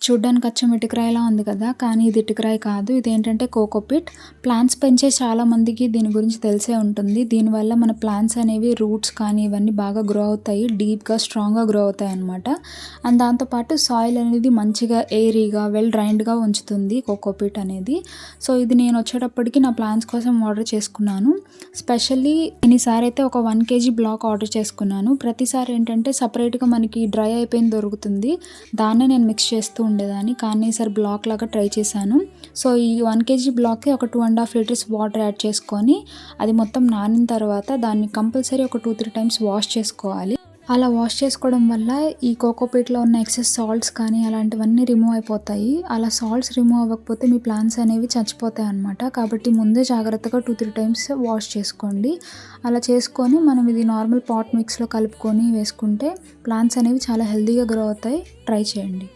చూడ్డానికి అచ్చం ఇటుకరాయిలా ఉంది కదా! కానీ ఇది ఇటుకరాయి కాదు. ఇదేంటంటే కోకోపీట్. ప్లాంట్స్ పెంచే చాలామందికి దీని గురించి తెలిసే ఉంటుంది. దీనివల్ల మన ప్లాంట్స్ అనేవి రూట్స్ కానీ ఇవన్నీ బాగా గ్రో అవుతాయి. డీప్‌గా, స్ట్రాంగ్‌గా గ్రో అవుతాయన్నమాట. అండ్ దాంతోపాటు సాయిల్ అనేది మంచిగా ఎయిరీగా, వెల్ డ్రైన్డ్‌గా ఉంచుతుంది కోకోపీట్ అనేది. సో, ఇది నేను వచ్చేటప్పటికి నా ప్లాంట్స్ కోసం ఆర్డర్ చేసుకున్నాను. స్పెషల్లీ ఈసారైతే ఒక 1 కేజీ బ్లాక్ ఆర్డర్ చేసుకున్నాను. ప్రతిసారి ఏంటంటే సెపరేట్‌గా మనకి డ్రై అయిపోయింది దొరుకుతుంది. దాన్నే నేను మిక్స్ చేస్తూ ఉండేదాన్ని. కానీ ఈసారి బ్లాక్ లాగా ట్రై చేశాను. సో, ఈ 1 కేజీ బ్లాక్‌కి ఒక 2½ లీటర్స్ వాటర్ యాడ్ చేసుకొని అది మొత్తం నానిన తర్వాత దాన్ని కంపల్సరీ ఒక 2, 3 టైమ్స్ వాష్ చేసుకోవాలి. అలా వాష్ చేసుకోవడం వల్ల ఈ కోకోపీట్‌లో ఉన్న ఎక్సెస్ సాల్ట్స్ కానీ అలాంటివన్నీ రిమూవ్ అయిపోతాయి. అలా సాల్ట్స్ రిమూవ్ అవ్వకపోతే మీ ప్లాంట్స్ అనేవి చచ్చిపోతాయన్నమాట. కాబట్టి ముందే జాగ్రత్తగా 2, 3 టైమ్స్ వాష్ చేసుకోండి. అలా చేసుకొని మనం ఇది నార్మల్ పాట్ మిక్స్‌లో కలుపుకొని వేసుకుంటే ప్లాంట్స్ అనేవి చాలా హెల్తీగా గ్రో అవుతాయి. ట్రై చేయండి.